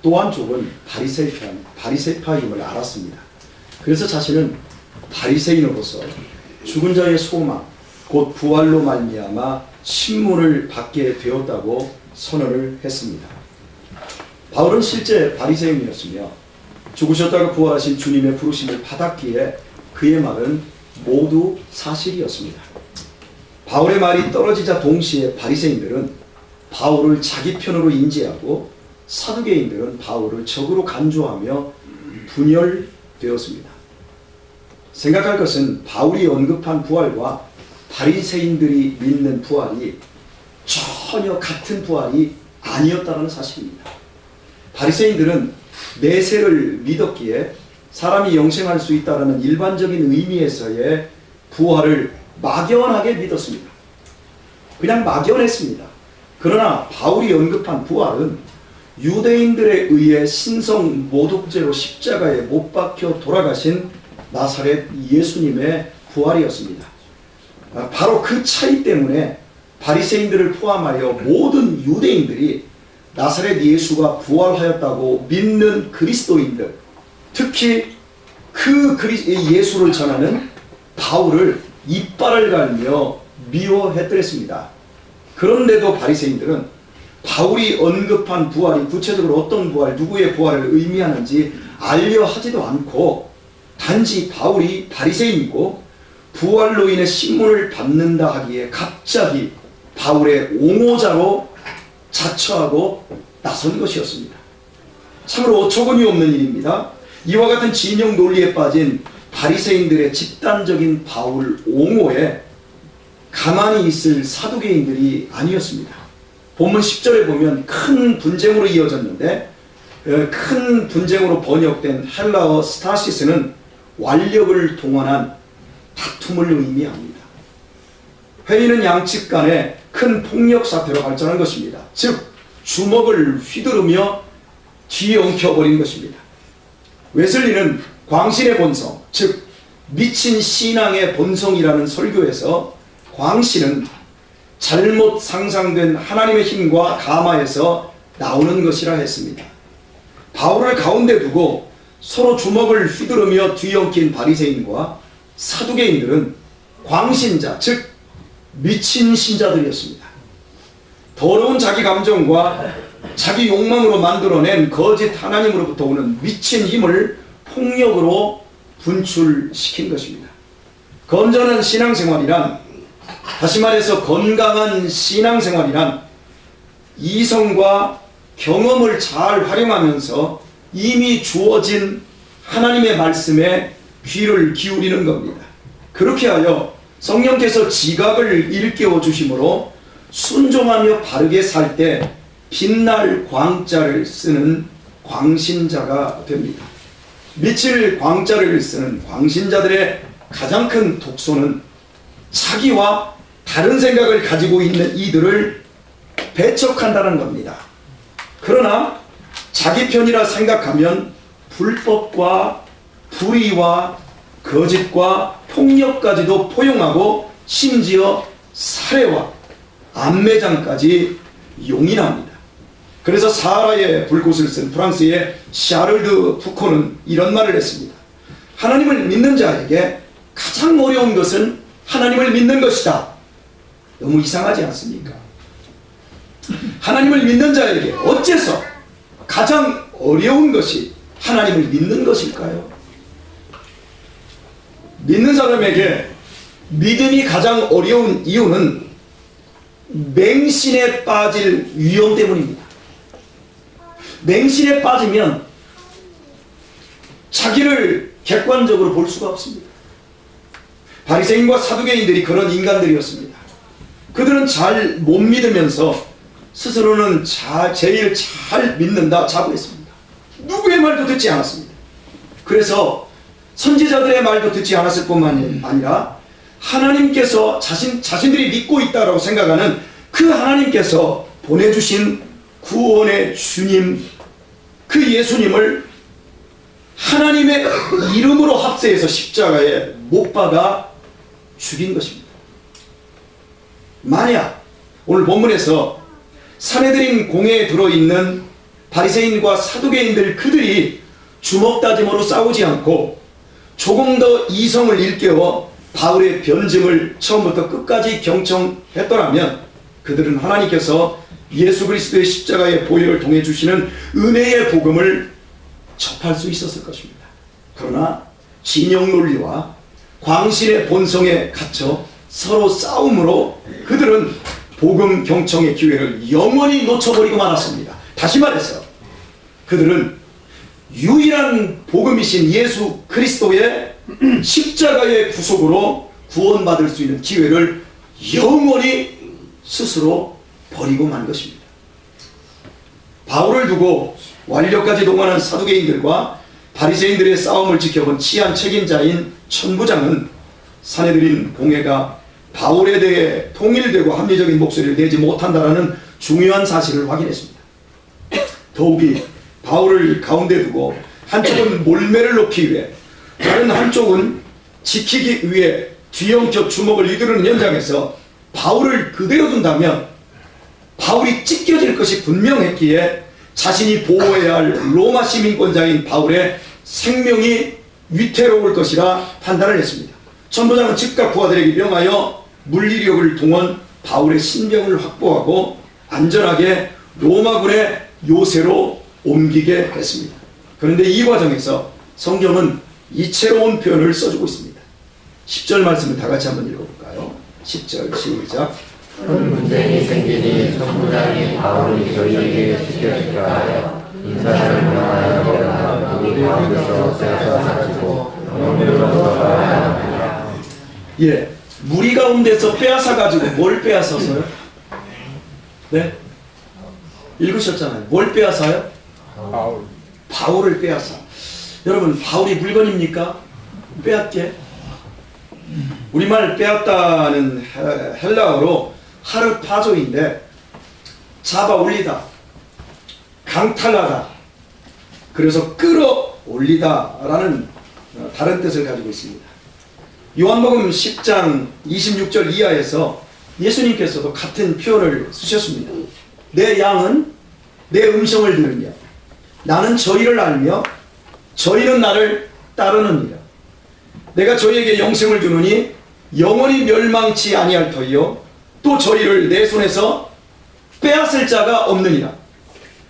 또 한쪽은 바리새파임을 알았습니다. 그래서 자신은 바리새인으로서 죽은 자의 소망, 곧 부활로 말미암아 신문을 받게 되었다고 선언을 했습니다. 바울은 실제 바리새인이었으며 죽으셨다가 부활하신 주님의 부르심을 받았기에 그의 말은 모두 사실이었습니다. 바울의 말이 떨어지자 동시에 바리새인들은 바울을 자기 편으로 인지하고 사두개인들은 바울을 적으로 간주하며 분열되었습니다. 생각할 것은 바울이 언급한 부활과 바리새인들이 믿는 부활이 전혀 같은 부활이 아니었다는 사실입니다. 바리새인들은 내세를 믿었기에 사람이 영생할 수 있다는 일반적인 의미에서의 부활을 막연하게 믿었습니다. 그냥 막연했습니다. 그러나 바울이 언급한 부활은 유대인들에 의해 신성 모독죄로 십자가에 못 박혀 돌아가신 나사렛 예수님의 부활이었습니다. 바로 그 차이 때문에 바리새인들을 포함하여 모든 유대인들이 나사렛 예수가 부활하였다고 믿는 그리스도인들, 특히 그 예수를 전하는 바울을 이빨을 갈며 미워했더랬습니다. 그런데도 바리새인들은 바울이 언급한 부활이 구체적으로 어떤 부활, 누구의 부활을 의미하는지 알려 하지도 않고 단지 바울이 바리새인이고 부활로 인해 신문을 받는다 하기에 갑자기 바울의 옹호자로 자처하고 나선 것이었습니다. 참으로 어처구니 없는 일입니다. 이와 같은 진영 논리에 빠진 바리새인들의 집단적인 바울 옹호에 가만히 있을 사두개인들이 아니었습니다. 본문 10절에 보면 큰 분쟁으로 이어졌는데 큰 분쟁으로 번역된 헬라어 스타시스는 완력을 동원한 다툼을 의미합니다. 회의는 양측 간에 큰 폭력 사태로 발전한 것입니다. 즉 주먹을 휘두르며 뒤엉켜버린 것입니다. 웨슬리는 광신의 본성, 즉 미친 신앙의 본성이라는 설교에서 광신은 잘못 상상된 하나님의 힘과 가마에서 나오는 것이라 했습니다. 바울을 가운데 두고 서로 주먹을 휘두르며 뒤엉킨 바리새인과 사두개인들은 광신자, 즉 미친 신자들이었습니다. 더러운 자기 감정과 자기 욕망으로 만들어낸 거짓 하나님으로부터 오는 미친 힘을 폭력으로 분출시킨 것입니다. 건전한 신앙생활이란, 다시 말해서 건강한 신앙생활이란 이성과 경험을 잘 활용하면서 이미 주어진 하나님의 말씀에 귀를 기울이는 겁니다. 그렇게 하여 성령께서 지각을 일깨워 주심으로 순종하며 바르게 살 때 빛날 광자를 쓰는 광신자가 됩니다. 미칠 광자를 쓰는 광신자들의 가장 큰 독소는 자기와 다른 생각을 가지고 있는 이들을 배척한다는 겁니다. 그러나 자기 편이라 생각하면 불법과 불의와 거짓과 폭력까지도 포용하고 심지어 살해와 암매장까지 용인합니다. 그래서 사하라의 불꽃을 쓴 프랑스의 샤를드 푸코는 이런 말을 했습니다. 하나님을 믿는 자에게 가장 어려운 것은 하나님을 믿는 것이다. 너무 이상하지 않습니까? 하나님을 믿는 자에게 어째서 가장 어려운 것이 하나님을 믿는 것일까요? 믿는 사람에게 믿음이 가장 어려운 이유는 맹신에 빠질 위험 때문입니다. 맹신에 빠지면 자기를 객관적으로 볼 수가 없습니다. 바리새인과 사두개인들이 그런 인간들이었습니다. 그들은 잘 못 믿으면서 스스로는 제일 잘 믿는다 자부했습니다. 누구의 말도 듣지 않았습니다. 그래서 선지자들의 말도 듣지 않았을 뿐만 아니라 하나님께서 자신들이 믿고 있다고 생각하는 그 하나님께서 보내주신 구원의 주님, 그 예수님을 하나님의 이름으로 합세해서 십자가에 못 박아 죽인 것입니다. 만약 오늘 본문에서 사내들인 공회에 들어있는 바리새인과 사두개인들 그들이 주먹다짐으로 싸우지 않고 조금 더 이성을 일깨워 바울의 변증을 처음부터 끝까지 경청했더라면 그들은 하나님께서 예수 그리스도의 십자가의 보혈을 통해 주시는 은혜의 복음을 접할 수 있었을 것입니다. 그러나 진영 논리와 광신의 본성에 갇혀 서로 싸움으로 그들은 복음 경청의 기회를 영원히 놓쳐버리고 말았습니다. 다시 말해서 그들은 유일한 복음이신 예수 그리스도의 십자가의 구속으로 구원받을 수 있는 기회를 영원히 스스로 버리고 만 것입니다. 바울을 두고 완료까지 동원한 사두개인들과 바리새인들의 싸움을 지켜본 치안 책임자인 천부장은 사내들인 공회가 바울에 대해 통일되고 합리적인 목소리를 내지 못한다는 중요한 사실을 확인했습니다. 더욱이 바울을 가운데 두고 한쪽은 몰매를 놓기 위해 다른 한쪽은 지키기 위해 뒤엉켜 주먹을 휘두르는 현장에서 바울을 그대로 둔다면 바울이 찢겨질 것이 분명했기에 자신이 보호해야 할 로마 시민권자인 바울의 생명이 위태로울 것이라 판단을 했습니다. 천부장은 즉각 부하들에게 명하여 물리력을 동원 바울의 신병을 확보하고 안전하게 로마군의 요새로 옮기게 했습니다. 그런데 이 과정에서 성경은 이채로운 표현을 써주고 있습니다. 10절 말씀을 다 같이 한번 읽어볼까요? 10절 시작. 큰 문쟁이 생기니 천부장이 바울이 저희에게 시켜줄까 하여 인사를 명하여 내가 우리 가운데서 빼앗아 가지고 영으로부터 가야 합니다. 예, 무리 가운데서 빼앗아 가지고 뭘 빼앗아서요? 네? 읽으셨잖아요. 뭘 빼앗아요? 바울을 빼앗아. 여러분, 바울이 물건입니까? 빼앗게? 우리말 빼앗다는 헬라어로 하르파조인데 잡아 올리다, 강탈하다, 그래서 끌어올리다 라는 다른 뜻을 가지고 있습니다. 요한복음 10장 26절 이하에서 예수님께서도 같은 표현을 쓰셨습니다. 내 양은 내 음성을 들으며 나는 저희를 알며 저희는 나를 따르느니라. 내가 저희에게 영생을 주느니 영원히 멸망치 아니할 터이요 또 저희를 내 손에서 빼앗을 자가 없느니라.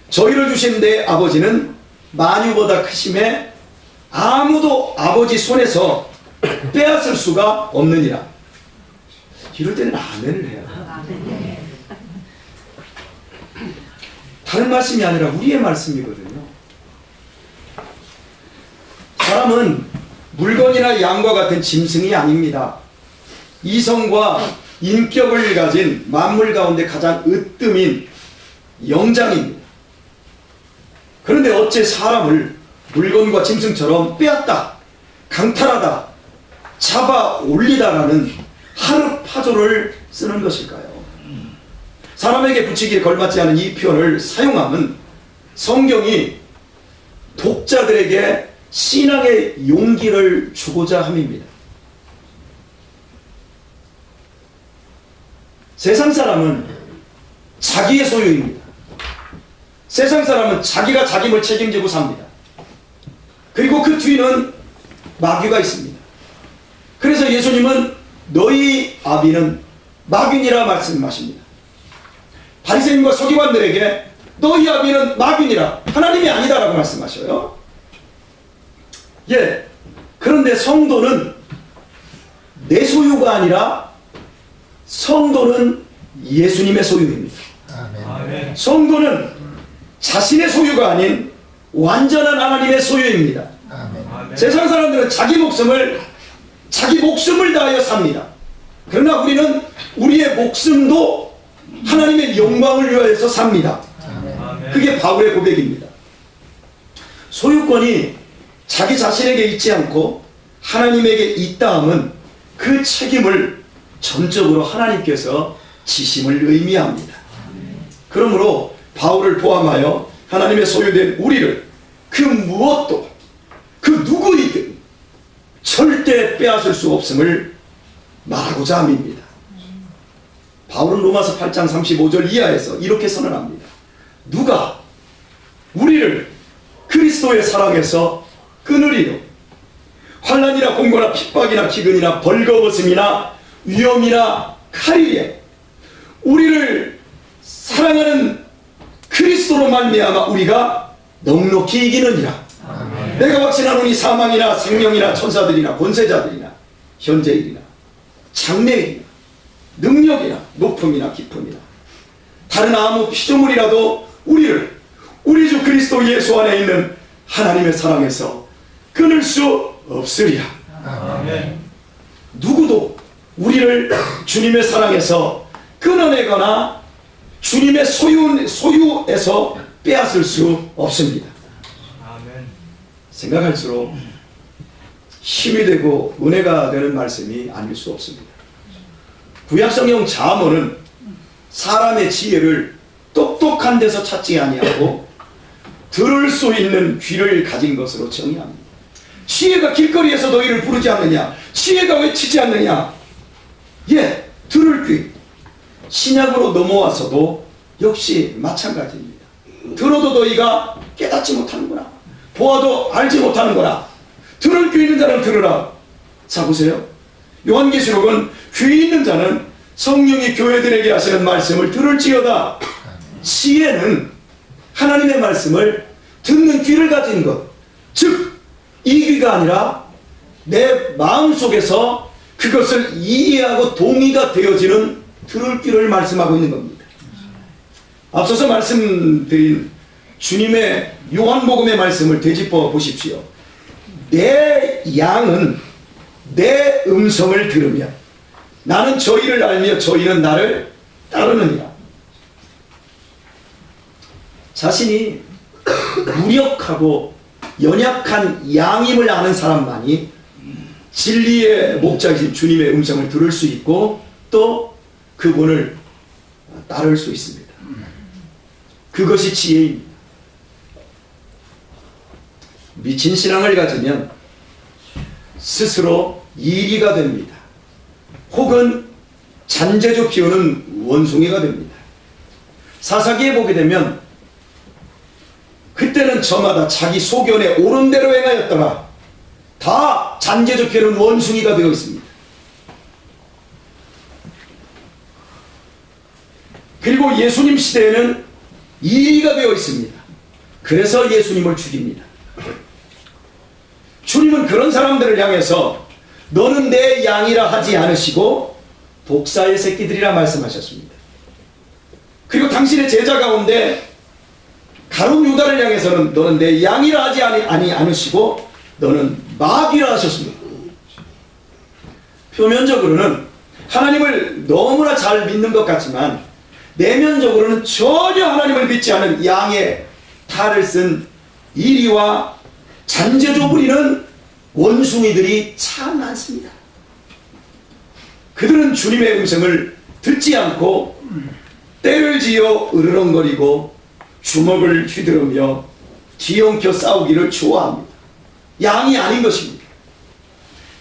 저희를 주신 내 아버지는 만유보다 크심에 아무도 아버지 손에서 빼앗을 수가 없느니라. 이럴 때는 아멘을 해야 돼요. 다른 말씀이 아니라 우리의 말씀이거든요. 사람은 물건이나 양과 같은 짐승이 아닙니다. 이성과 인격을 가진 만물 가운데 가장 으뜸인 영장입니다. 그런데 어째 사람을 물건과 짐승처럼 빼앗다, 강탈하다, 잡아 올리다라는 하르파조를 쓰는 것일까요? 사람에게 붙이기에 걸맞지 않은 이 표현을 사용함은 성경이 독자들에게 신앙의 용기를 주고자 함입니다. 세상 사람은 자기의 소유입니다. 세상 사람은 자기가 자기 뭘 책임지고 삽니다. 그리고 그 뒤는 마귀가 있습니다. 그래서 예수님은 너희 아비는 마귀니라 말씀하십니다. 바리새인과 서기관들에게 너희 아비는 마귀니라, 하나님이 아니다라고 말씀하셔요. 예, 그런데 성도는 내 소유가 아니라 성도는 예수님의 소유입니다. 아멘. 성도는 자신의 소유가 아닌 완전한 하나님의 소유입니다. 아멘. 세상 사람들은 자기 목숨을 다하여 삽니다. 그러나 우리는 우리의 목숨도 하나님의 영광을 위하여서 삽니다. 그게 바울의 고백입니다. 소유권이 자기 자신에게 있지 않고 하나님에게 있다 함은 그 책임을 전적으로 하나님께서 지심을 의미합니다. 그러므로 바울을 포함하여 하나님의 소유된 우리를 그 무엇도 그 누구이든 절대 빼앗을 수 없음을 말하고자 함입니다. 바울은 로마서 8장 35절 이하에서 이렇게 선언합니다. 누가 우리를 그리스도의 사랑에서 끊으리요. 환난이나 공고나 핍박이나 기근이나 벌거벗음이나 위험이나 칼이에 우리를 사랑하는 그리스도로 말미암아 우리가 넉넉히 이기느니라. 내가 확신하노니 사망이나 생명이나 천사들이나 권세자들이나 현재일이나 장래일이나 능력이나 높음이나 깊음이나 다른 아무 피조물이라도 우리를 우리 주 그리스도 예수 안에 있는 하나님의 사랑에서 끊을 수 없으리라. 아멘. 누구도 우리를 주님의 사랑에서 끊어내거나 주님의 소유에서 빼앗을 수 없습니다. 아멘. 생각할수록 힘이 되고 은혜가 되는 말씀이 아닐 수 없습니다. 구약성경 잠언은 사람의 지혜를 똑똑한 데서 찾지 아니하고 들을 수 있는 귀를 가진 것으로 정의합니다. 지혜가 길거리에서 너희를 부르지 않느냐? 지혜가 외치지 않느냐? 예, 들을 귀. 신약으로 넘어와서도 역시 마찬가지입니다. 들어도 너희가 깨닫지 못하는구나. 보아도 알지 못하는구나. 들을 귀 있는 자는 들으라. 자 보세요. 요한계시록은 귀 있는 자는 성령이 교회들에게 하시는 말씀을 들을지어다. 지혜는 하나님의 말씀을 듣는 귀를 가진 것. 즉 이 귀가 아니라 내 마음속에서 그것을 이해하고 동의가 되어지는 들을 귀를 말씀하고 있는 겁니다. 앞서서 말씀드린 주님의 요한복음의 말씀을 되짚어 보십시오. 내 양은 내 음성을 들으며 나는 저희를 알며 저희는 나를 따르느니라. 자신이 무력하고 연약한 양임을 아는 사람만이 진리의 목자이신 주님의 음성을 들을 수 있고 또 그분을 따를 수 있습니다. 그것이 지혜입니다. 미친 신앙을 가지면 스스로 이리가 됩니다. 혹은 잔재주 피우는 원숭이가 됩니다. 사사기에 보게 되면 그때는 저마다 자기 소견에 옳은 대로 행하였더라. 다 잔재주 피우는 원숭이가 되어 있습니다. 그리고 예수님 시대에는 이리가 되어 있습니다. 그래서 예수님을 죽입니다. 주님은 그런 사람들을 향해서 너는 내 양이라 하지 않으시고 독사의 새끼들이라 말씀하셨습니다. 그리고 당신의 제자 가운데 가룟 유다를 향해서는 너는 내 양이라 하지 않으시고 너는 마귀라 하셨습니다. 표면적으로는 하나님을 너무나 잘 믿는 것 같지만 내면적으로는 전혀 하나님을 믿지 않은 양의 탈을 쓴 이리와 잔재주 부리는 원숭이들이 참 많습니다. 그들은 주님의 음성을 듣지 않고 때를 지어 으르렁거리고 주먹을 휘두르며 뒤엉켜 싸우기를 좋아합니다. 양이 아닌 것입니다.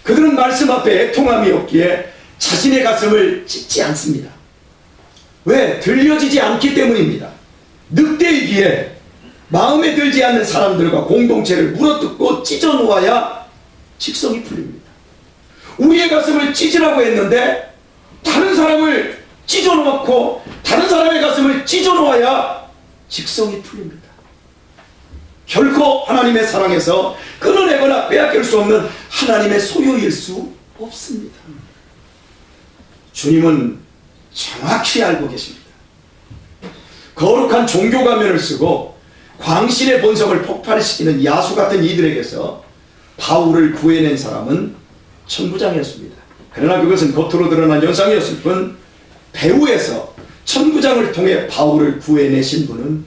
그들은 말씀 앞에 애통함이 없기에 자신의 가슴을 찢지 않습니다. 왜? 들려지지 않기 때문입니다. 늑대이기에 마음에 들지 않는 사람들과 공동체를 물어뜯고 찢어놓아야 직성이 풀립니다. 우리의 가슴을 찢으라고 했는데 다른 사람을 찢어놓고 다른 사람의 가슴을 찢어놓아야 직성이 풀립니다. 결코 하나님의 사랑에서 끊어내거나 빼앗길 수 없는 하나님의 소유일 수 없습니다. 주님은 정확히 알고 계십니다. 거룩한 종교 가면을 쓰고 광신의 본성을 폭발시키는 야수 같은 이들에게서 바울을 구해낸 사람은 천부장이었습니다. 그러나 그것은 겉으로 드러난 현상이었을 뿐 배후에서 천부장을 통해 바울을 구해내신 분은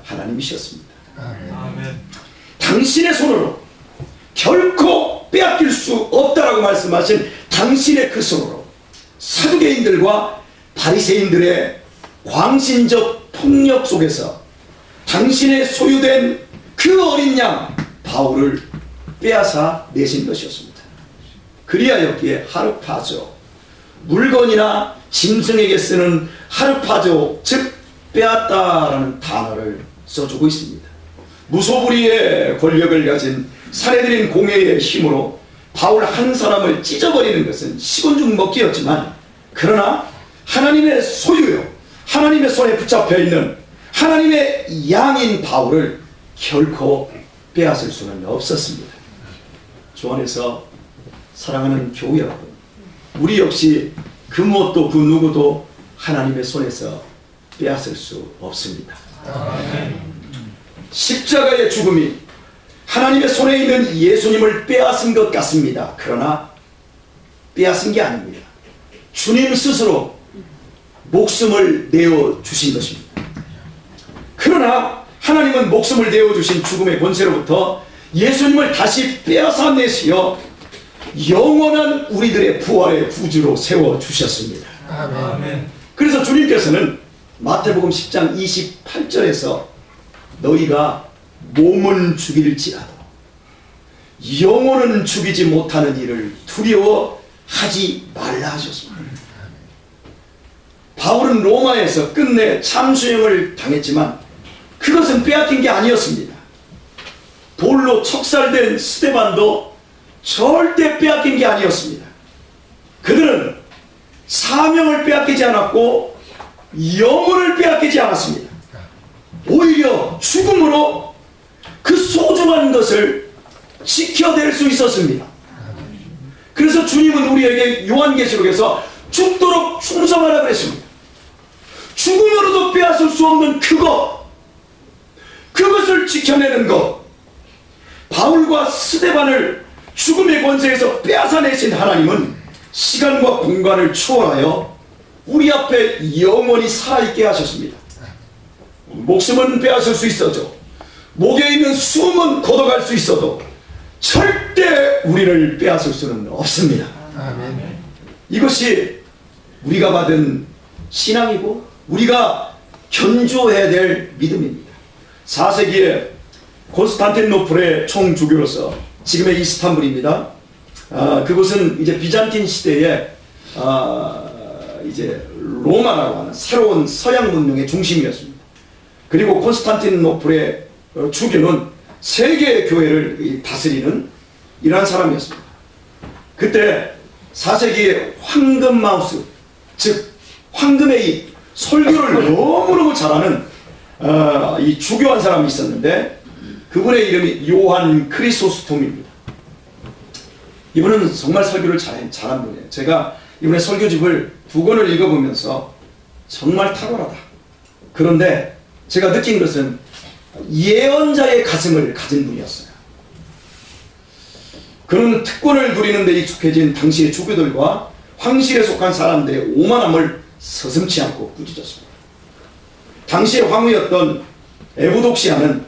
하나님이셨습니다. 아멘. 당신의 손으로 결코 빼앗길 수 없다라고 말씀하신 당신의 그 손으로 사두개인들과 바리새인들의 광신적 폭력 속에서 당신의 소유된 그 어린 양 바울을 빼앗아 내신 것이었습니다. 그리하였기에 하르파조, 물건이나 짐승에게 쓰는 하르파조, 즉 빼앗다라는 단어를 써주고 있습니다. 무소불위의 권력을 가진 사내들인 공회의 힘으로 바울 한 사람을 찢어버리는 것은 식은 죽 먹기였지만, 그러나 하나님의 소유요, 하나님의 손에 붙잡혀 있는 하나님의 양인 바울을 결코 빼앗을 수는 없었습니다. 주 안에서 사랑하는 교회 여러분, 우리 역시 그 무엇도 그 누구도 하나님의 손에서 빼앗을 수 없습니다. 십자가의 죽음이 하나님의 손에 있는 예수님을 빼앗은 것 같습니다. 그러나 빼앗은 게 아닙니다. 주님 스스로 목숨을 내어주신 것입니다. 그러나 하나님은 목숨을 내어주신 죽음의 권세로부터 예수님을 다시 빼앗아내시어 영원한 우리들의 부활의 구주로 세워주셨습니다. 아멘. 그래서 주님께서는 마태복음 10장 28절에서 너희가 몸은 죽일지라도 영혼은 죽이지 못하는 일을 두려워하지 말라 하셨습니다. 바울은 로마에서 끝내 참수형을 당했지만 그것은 빼앗긴 게 아니었습니다. 돌로 척살된 스데반도 절대 빼앗긴 게 아니었습니다. 그들은 사명을 빼앗기지 않았고 영혼을 빼앗기지 않았습니다. 오히려 죽음으로 그 소중한 것을 지켜낼 수 있었습니다. 그래서 주님은 우리에게 요한계시록에서 죽도록 충성하라 그랬습니다. 죽음으로도 빼앗을 수 없는 그것을 지켜내는 것, 바울과 스데반을 죽음의 권세에서 빼앗아내신 하나님은 시간과 공간을 초월하여 우리 앞에 영원히 살아있게 하셨습니다. 목숨은 빼앗을 수 있어도, 목에 있는 숨은 걷어갈 수 있어도 절대 우리를 빼앗을 수는 없습니다. 아멘. 이것이 우리가 받은 신앙이고 우리가 견조해야 될 믿음입니다. 4세기에 콘스탄티노플의 총주교로서, 지금의 이스탄불입니다. 그곳은 이제 비잔틴 시대에 이제 로마라고 하는 새로운 서양 문명의 중심이었습니다. 그리고 콘스탄티노플의 주교는 세계 교회를 다스리는 이러한 사람이었습니다. 그때 4세기에 황금 마우스, 즉 황금의 입, 설교를 너무너무 잘하는 이 주교한 사람이 있었는데 그분의 이름이 요한 크리소스톰입니다. 이분은 정말 설교를 잘한 분이에요. 제가 이분의 설교집을 2권을 읽어보면서 정말 탁월하다. 그런데 제가 느낀 것은 예언자의 가슴을 가진 분이었어요. 그는 특권을 누리는 데 익숙해진 당시의 주교들과 황실에 속한 사람들의 오만함을 서슴지 않고 꾸짖었습니다. 당시의 황후였던 에부독시아는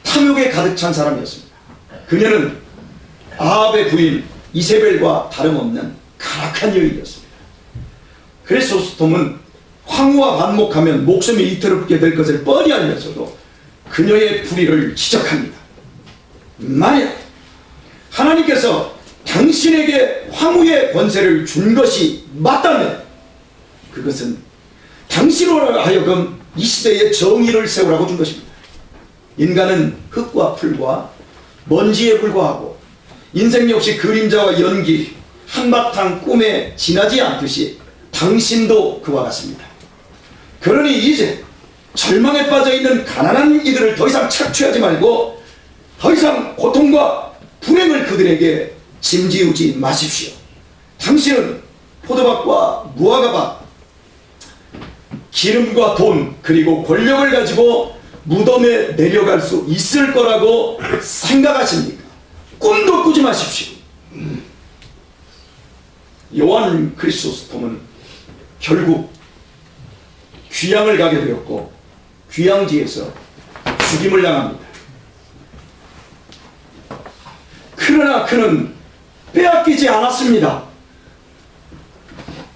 탐욕에 가득 찬 사람이었습니다. 그녀는 아합의 부인 이세벨과 다름없는 가락한 여인이었습니다. 크리소스톰은 황후와 반목하면 목숨이 이태롭게 될 것을 뻔히 알면서도 그녀의 불의를 지적합니다. 만약 하나님께서 당신에게 황후의 권세를 준 것이 맞다면 그것은 당신으로 하여금 이 시대에 정의를 세우라고 준 것입니다. 인간은 흙과 풀과 먼지에 불과하고 인생 역시 그림자와 연기, 한바탕 꿈에 지나지 않듯이 당신도 그와 같습니다. 그러니 이제 절망에 빠져있는 가난한 이들을 더 이상 착취하지 말고 더 이상 고통과 불행을 그들에게 짐지우지 마십시오. 당신은 포도밭과 무화과밭, 기름과 돈, 그리고 권력을 가지고 무덤에 내려갈 수 있을 거라고 생각하십니까? 꿈도 꾸지 마십시오. 요한 크리소스톰은 결국 귀양을 가게 되었고 귀양지에서 죽임을 당합니다. 그러나 그는 빼앗기지 않았습니다.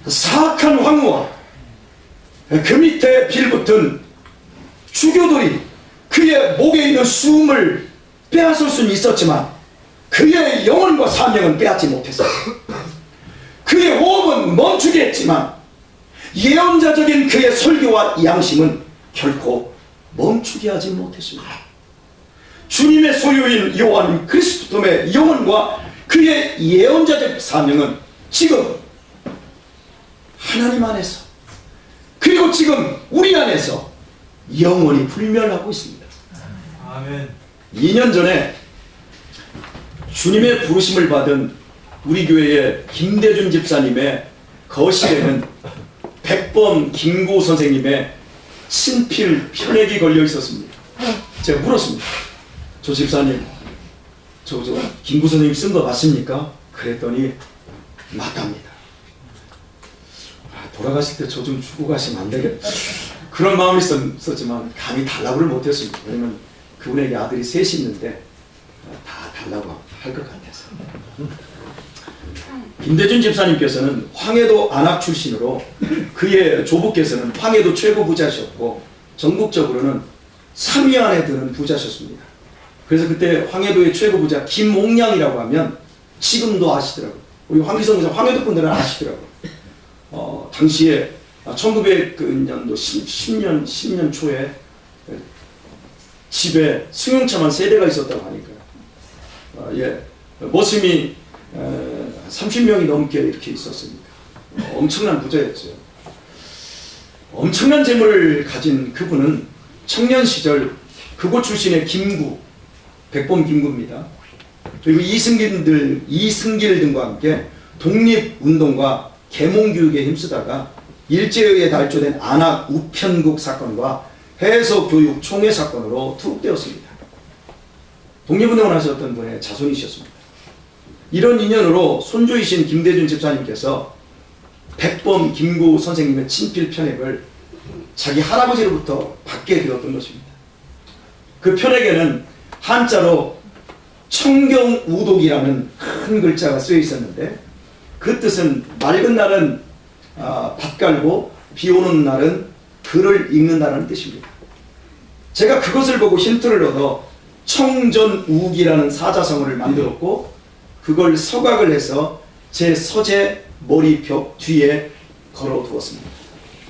사악한 황후와 그 밑에 빌붙은 주교들이 그의 목에 있는 숨을 빼앗을 수는 있었지만 그의 영혼과 사명은 빼앗지 못했어요. 그의 호흡은 멈추게 했지만 예언자적인 그의 설교와 양심은 결코 멈추게 하지 못했습니다. 주님의 소유인 요한 그리스도의 영혼과 그의 예언자적 사명은 지금 하나님 안에서, 그리고 지금 우리 안에서 영원히 불멸하고 있습니다. 아멘. 2년 전에 주님의 부르심을 받은 우리 교회의 김대준 집사님의 거실에는 백범 김구 선생님의 친필 편액이 걸려 있었습니다. 제가 물었습니다. 저 집사님, 저 김구 선생님 쓴 거 맞습니까? 그랬더니 맞답니다. 돌아가실 때 저 좀 주고 가시면 안 되겠다. 그런 마음이 있었지만 감히 달라고를 못했습니다. 왜냐면 그분에게 아들이 셋이 있는데 다 달라고 할 것 같아서. 김대준 집사님께서는 황해도 안학 출신으로 그의 조부께서는 황해도 최고 부자셨고 전국적으로는 3위 안에 드는 부자셨습니다. 그래서 그때 황해도의 최고 부자 김옥량이라고 하면 지금도 아시더라고요. 우리 황기성 기자 황해도 분들은 아시더라고요. 당시에 1900년도 10년 초에 집에 승용차만 3대가 있었다고 하니까요. 머슴이 30명이 넘게 이렇게 있었습니다. 엄청난 부자였죠. 엄청난 재물을 가진 그분은 청년 시절 그곳 출신의 김구, 백범 김구입니다. 그리고 이승길 등과 함께 독립운동과 계몽교육에 힘쓰다가 일제의에 달조된 안학 우편국 사건과 해서교육 총회 사건으로 투옥되었습니다. 독립운동을 하셨던 분의 자손이셨습니다. 이런 인연으로 손주이신 김대준 집사님께서 백범 김구 선생님의 친필 편액을 자기 할아버지로부터 받게 되었던 것입니다. 그 편액에는 한자로 청경우독이라는 큰 글자가 쓰여 있었는데 그 뜻은 맑은 날은 밭 갈고 비 오는 날은 글을 읽는다는 뜻입니다. 제가 그것을 보고 힌트를 얻어 청전우기라는 사자성어를 만들었고 그걸 서각을 해서 제 서재 머리벽 뒤에 걸어두었습니다.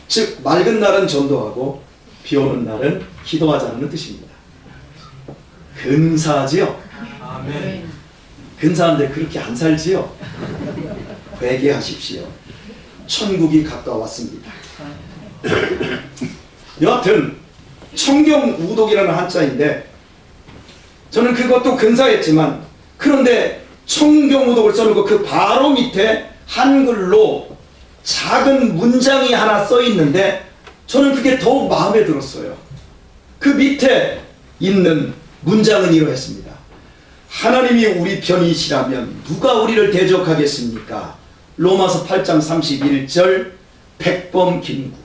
즉 맑은 날은 전도하고 비 오는 날은 기도하자는 뜻입니다. 근사하지요? 아멘. 근사한데 그렇게 안 살지요? 회개하십시오. 천국이 가까웠습니다. 여하튼 청경우독이라는 한자인데 저는 그것도 근사했지만 그런데 청경우독을 써놓고 그 바로 밑에 한글로 작은 문장이 하나 써 있는데 저는 그게 더욱 마음에 들었어요. 그 밑에 있는 문장은 이러했습니다. 하나님이 우리 편이시라면 누가 우리를 대적하겠습니까? 로마서 8장 31절 백범 김구.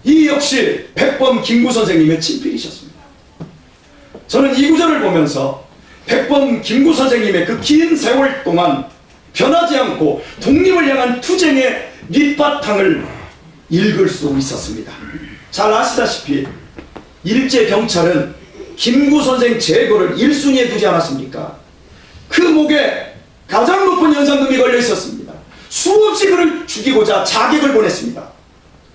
이 역시 백범 김구 선생님의 친필이셨습니다. 저는 이 구절을 보면서 백범 김구 선생님의 그 긴 세월 동안 변하지 않고 독립을 향한 투쟁의 밑바탕을 읽을 수 있었습니다. 잘 아시다시피 일제 경찰은 김구 선생 제거를 1순위에 두지 않았습니까? 그 목에 가장 높은 연상금이 걸려 있었습니다. 수없이 그를 죽이고자 자객을 보냈습니다.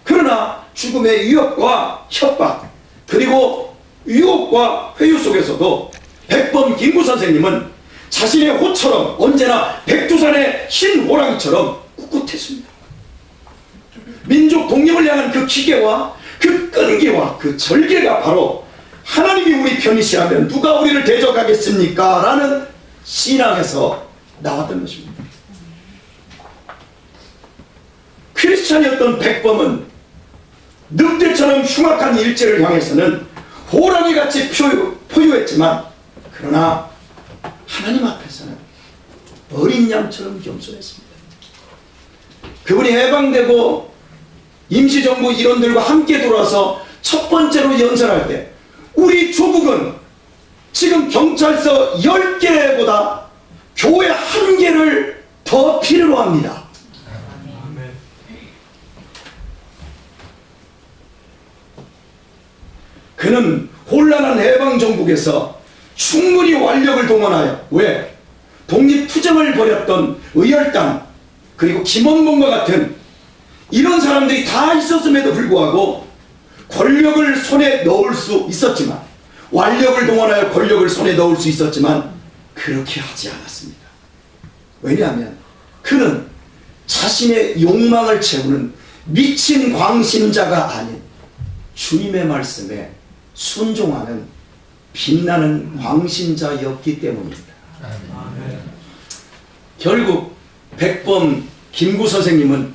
그러나 죽음의 위협과 협박 그리고 유혹과 회유 속에서도 백범 김구 선생님은 자신의 호처럼 언제나 백두산의 흰 호랑이처럼 꿋꿋했습니다. 민족 독립을 향한 그 기계와 그 끈기와 그 절개가 바로 하나님이 우리 편이시라면 누가 우리를 대적하겠습니까? 라는 신앙에서 나왔던 것입니다. 크리스찬이었던 백범은 늑대처럼 흉악한 일제를 향해서는 호랑이같이 포효했지만 그러나 하나님 앞에서는 어린 양처럼 겸손했습니다. 그분이 해방되고 임시정부 일원들과 함께 돌아서 첫 번째로 연설할 때 우리 조국은 지금 경찰서 10개보다 교회 1개를 더 필요로 합니다. 그는 혼란한 해방정국에서 충분히 완력을 동원하여 왜? 독립투쟁을 벌였던 의열당 그리고 김원봉과 같은 이런 사람들이 다 있었음에도 불구하고 권력을 손에 넣을 수 있었지만 완력을 동원하여 권력을 손에 넣을 수 있었지만 그렇게 하지 않았습니다. 왜냐하면 그는 자신의 욕망을 채우는 미친 광신자가 아닌 주님의 말씀에 순종하는 빛나는 광신자였기 때문입니다. 아멘. 결국 백범 김구 선생님은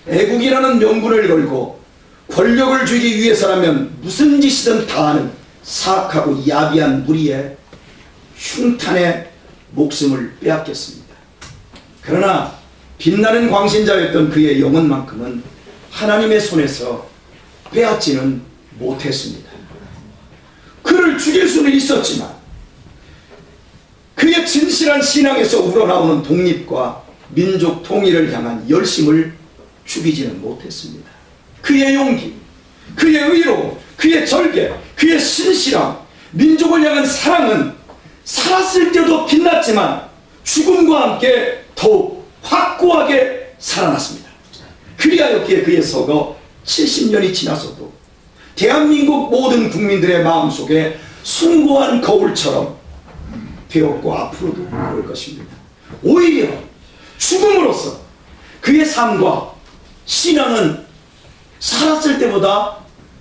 애국이라는 명분을 걸고 권력을 주기 위해서라면 무슨 짓이든 다하는 사악하고 야비한 무리의 흉탄에 목숨을 빼앗겼습니다. 그러나 빛나는 광신자였던 그의 영혼만큼은 하나님의 손에서 빼앗지는 못했습니다. 그를 죽일 수는 있었지만 그의 진실한 신앙에서 우러나오는 독립과 민족 통일을 향한 열심을 죽이지는 못했습니다. 그의 용기, 그의 의로, 그의 절개, 그의 신실함, 민족을 향한 사랑은 살았을 때도 빛났지만 죽음과 함께 더욱 확고하게 살아났습니다. 그리하였기에 그의 서거 70년이 지나서도 대한민국 모든 국민들의 마음속에 숭고한 거울처럼 되었고 앞으로도 그럴 것입니다. 오히려 죽음으로써 그의 삶과 신앙은 살았을 때보다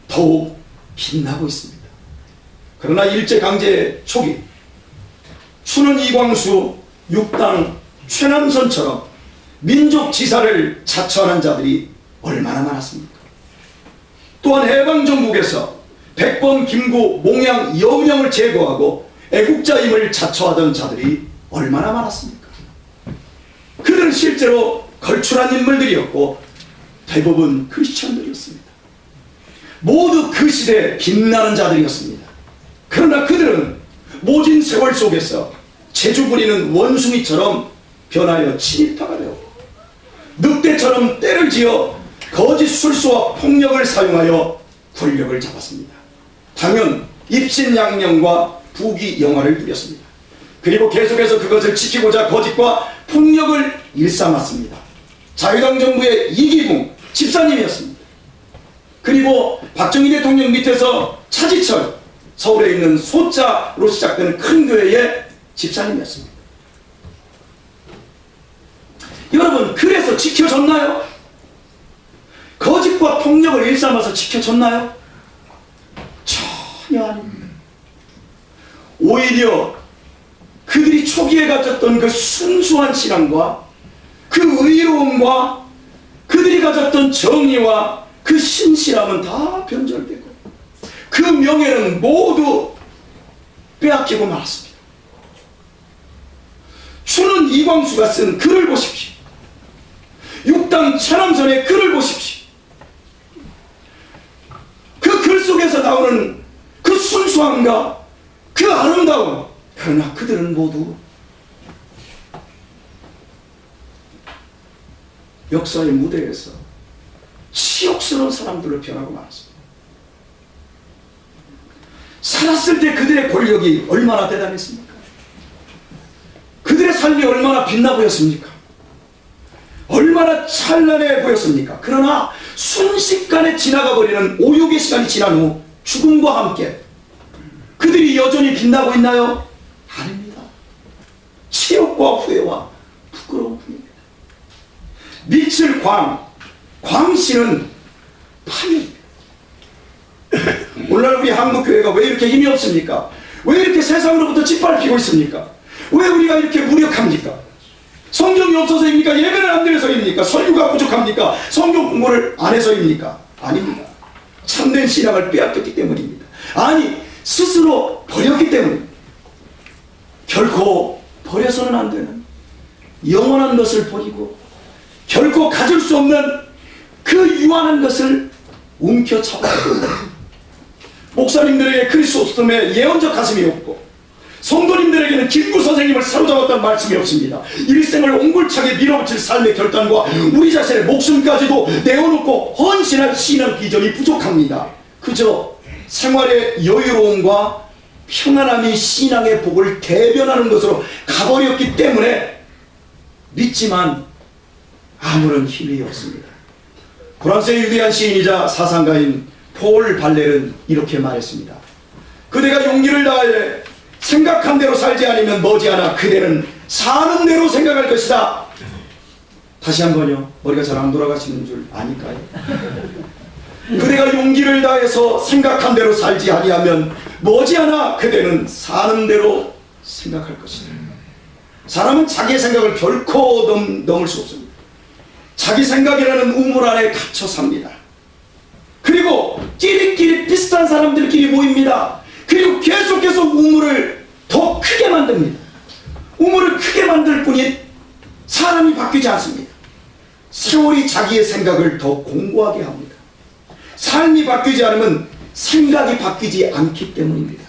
더욱 빛나고 있습니다. 그러나 일제강제 초기 추는 이광수, 육당 최남선처럼 민족지사를 자처하는 자들이 얼마나 많았습니까? 또한 해방정국에서 백범, 김구, 몽양, 여운형을 제거하고 애국자임을 자처하던 자들이 얼마나 많았습니까? 그들은 실제로 걸출한 인물들이었고 대부분 크리스천들이었습니다. 모두 그 시대에 빛나는 자들이었습니다. 그러나 그들은 모진 세월 속에서 재주 부리는 원숭이처럼 변하여 친일파가 되었고 늑대처럼 떼를 지어 거짓 술수와 폭력을 사용하여 권력을 잡았습니다. 당연 입신양명과 부귀영화를 누렸습니다. 그리고 계속해서 그것을 지키고자 거짓과 폭력을 일삼았습니다. 자유당 정부의 이기붕 집사님이었습니다. 그리고 박정희 대통령 밑에서 차지철, 서울에 있는 소자로 시작되는 큰 교회의 집사님이었습니다. 여러분, 그래서 지켜졌나요? 거짓과 폭력을 일삼아서 지켜졌나요? 전혀 아닙니다. 오히려 그들이 초기에 가졌던 그 순수한 신앙과 그 의로움과 그들이 가졌던 정의와 그 신실함은 다 변절되고 그 명예는 모두 빼앗기고 말았습니다. 추는 이광수가 쓴 글을 보십시오. 육당 최남선의 글을 보십시오. 그 글 속에서 나오는 그 순수함과 그 아름다움, 그러나 그들은 모두 역사의 무대에서 치욕스러운 사람들로 변하고 말았습니다. 살았을 때 그들의 권력이 얼마나 대단했습니까? 그들의 삶이 얼마나 빛나 보였습니까? 얼마나 찬란해 보였습니까? 그러나 순식간에 지나가 버리는 오욕의 시간이 지난 후 죽음과 함께 그들이 여전히 빛나고 있나요? 아닙니다. 치욕과 후회와 부끄러움 뿐입니다. 빛을 광신은 파멸입니다. 오늘날 우리 한국교회가 왜 이렇게 힘이 없습니까? 왜 이렇게 세상으로부터 짓밟히고 있습니까? 왜 우리가 이렇게 무력합니까? 성경이 없어서입니까? 예배를 안 드려서입니까? 설교가 부족합니까? 성경 공부를 안 해서입니까? 아닙니다. 참된 신앙을 빼앗겼기 때문입니다. 아니, 스스로 버렸기 때문입니다. 결코 버려서는 안 되는 영원한 것을 버리고 결코 가질 수 없는 그 유한한 것을 움켜잡았고 목사님들에게 그리스도스덤에 예언적 가슴이 없고 성도님들에게는 김구 선생님을 사로잡았다는 말씀이 없습니다. 일생을 옹골차게 밀어붙일 삶의 결단과 우리 자신의 목숨까지도 내어놓고 헌신할 신앙 비전이 부족합니다. 그저 생활의 여유로움과 평안함이 신앙의 복을 대변하는 것으로 가버렸기 때문에 믿지만 아무런 힘이 없습니다. 프랑스의 위대한 시인이자 사상가인 폴 발렐은 이렇게 말했습니다. 그대가 용기를 다해 생각한 대로 살지 않으면 머지않아 그대는 사는 대로 생각할 것이다. 다시 한번요. 머리가 잘 안 돌아가시는 줄 아니까요. 그대가 용기를 다해서 생각한 대로 살지 아니하면 머지않아 그대는 사는 대로 생각할 것이다. 사람은 자기의 생각을 결코 넘을 수 없습니다. 자기 생각이라는 우물 안에 갇혀 삽니다. 그리고 끼리끼리 비슷한 사람들끼리 모입니다. 그리고 계속해서 우물을 더 크게 만듭니다. 우물을 크게 만들 뿐인 사람이 바뀌지 않습니다. 세월이 자기의 생각을 더 공고하게 합니다. 삶이 바뀌지 않으면 생각이 바뀌지 않기 때문입니다.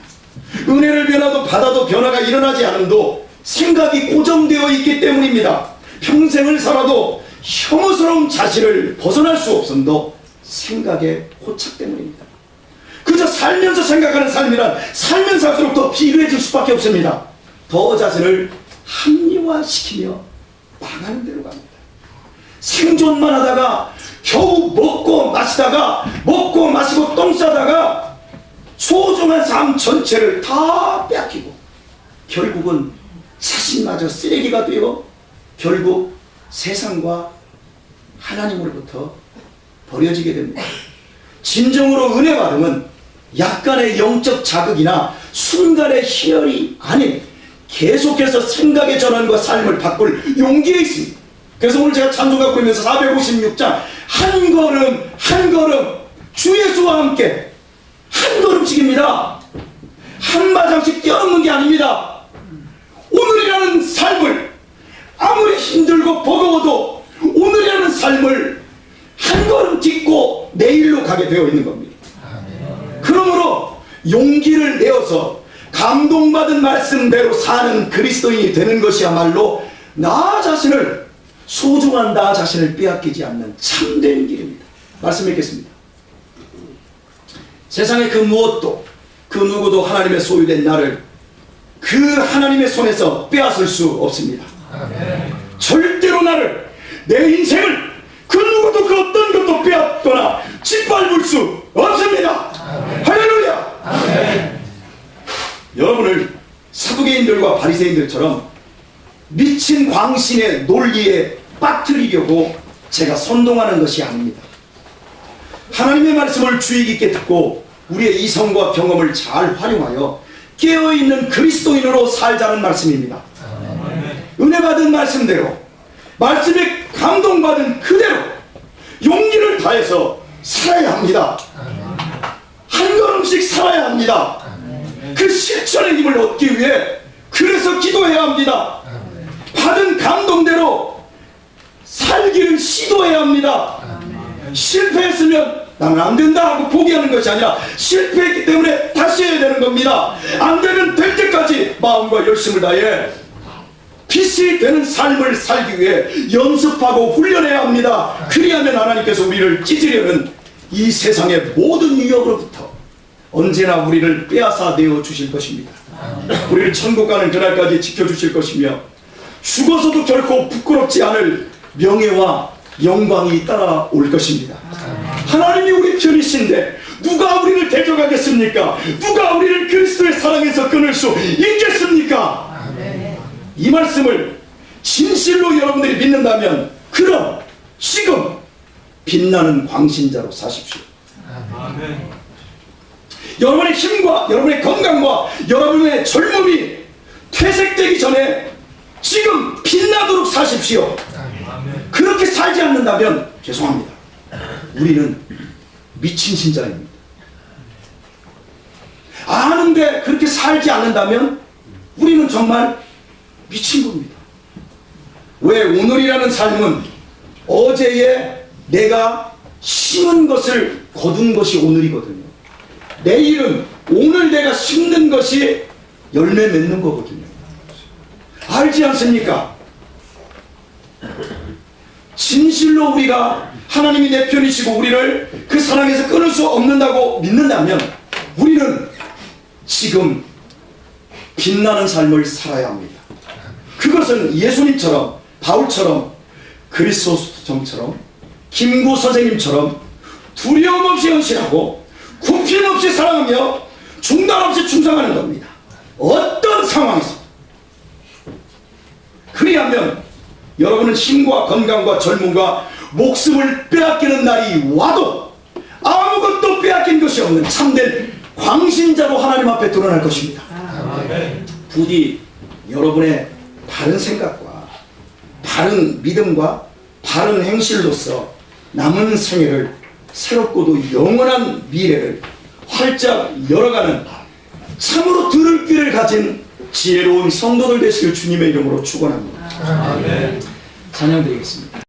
은혜를 받아도 변화가 일어나지 않음도 생각이 고정되어 있기 때문입니다. 평생을 살아도 혐오스러운 자신을 벗어날 수 없음도 생각의 고착 때문입니다. 그저 살면서 생각하는 삶이란 살면 살수록 더 비루해질 수밖에 없습니다. 더 자신을 합리화시키며 망하는 대로 갑니다. 생존만 하다가 겨우 먹고 마시고 똥 싸다가 소중한 삶 전체를 다 빼앗기고 결국은 자신마저 쓰레기가 되어 결국 세상과 하나님으로부터 버려지게 됩니다. 진정으로 은혜 받음은 약간의 영적 자극이나 순간의 희열이 아닌 계속해서 생각의 전환과 삶을 바꿀 용기에 있습니다. 그래서 오늘 제가 찬송가 부르면서 456장 한 걸음 한 걸음 주 예수와 함께 한 걸음씩입니다. 한 마장씩 뛰어넘는 게 아닙니다. 오늘이라는 삶을 아무리 힘들고 버거워도 오늘이라는 삶을 한 걸음 딛고 내일로 가게 되어 있는 겁니다. 그러므로 용기를 내어서 감동받은 말씀대로 사는 그리스도인이 되는 것이야말로 나 자신을 소중한 나 자신을 빼앗기지 않는 참된 길입니다. 말씀 읽겠습니다. 세상의 그 무엇도 그 누구도 하나님의 소유된 나를 그 하나님의 손에서 빼앗을 수 없습니다. 절대로 나를 내 인생을 그 누구도 그 어떤 것도 빼앗거나 짓밟을 수 없습니다. 할렐루야. 여러분을 사두개인들과 바리새인들처럼 미친 광신의 논리에 빠뜨리려고 제가 선동하는 것이 아닙니다. 하나님의 말씀을 주의 깊게 듣고 우리의 이성과 경험을 잘 활용하여 깨어있는 그리스도인으로 살자는 말씀입니다. 은혜 받은 말씀대로 말씀에 감동받은 그대로 용기를 다해서 살아야 합니다. 한 걸음씩 살아야 합니다. 그 실천의 힘을 얻기 위해 그래서 기도해야 합니다. 받은 감동대로 살기를 시도해야 합니다. 실패했으면 나는 안 된다 하고 포기하는 것이 아니라 실패했기 때문에 다시 해야 되는 겁니다. 안 되면 될 때까지 마음과 열심을 다해 빛이 되는 삶을 살기 위해 연습하고 훈련해야 합니다. 그리하면 하나님께서 우리를 찢으려는 이 세상의 모든 위협으로부터 언제나 우리를 빼앗아 내어 주실 것입니다. 우리를 천국 가는 그날까지 지켜주실 것이며 죽어서도 결코 부끄럽지 않을 명예와 영광이 따라올 것입니다. 하나님이 우리 편이신데 누가 우리를 대적하겠습니까? 누가 우리를 그리스도의 사랑에서 끊을 수 있겠습니까? 이 말씀을 진실로 여러분들이 믿는다면 그럼 지금 빛나는 광신자로 사십시오. 아멘. 여러분의 힘과 여러분의 건강과 여러분의 젊음이 퇴색되기 전에 지금 빛나도록 사십시오. 아멘. 그렇게 살지 않는다면 죄송합니다. 우리는 미친 신자입니다. 아는데 그렇게 살지 않는다면 우리는 정말 미친 겁니다. 왜? 오늘이라는 삶은 어제에 내가 심은 것을 거둔 것이 오늘이거든요. 내일은 오늘 내가 심는 것이 열매 맺는 거거든요. 알지 않습니까? 진실로 우리가 하나님이 내 편이시고 우리를 그 사랑에서 끊을 수 없는다고 믿는다면 우리는 지금 빛나는 삶을 살아야 합니다. 그것은 예수님처럼, 바울처럼, 그리스도처럼, 김구 선생님처럼 두려움 없이 헌신하고 굽힘 없이 사랑하며 중단 없이 충성하는 겁니다. 어떤 상황에서. 그리하면 여러분은 힘과 건강과 젊음과 목숨을 빼앗기는 날이 와도 아무것도 빼앗긴 것이 없는 참된 광신자로 하나님 앞에 드러날 것입니다. 아멘. 부디 여러분의 바른 생각과 바른 믿음과 바른 행실로서 남은 생애를 새롭고도 영원한 미래를 활짝 열어가는 참으로 들을 귀를 가진 지혜로운 성도들 되시길 주님의 이름으로 축원합니다. 아멘. 찬양드리겠습니다.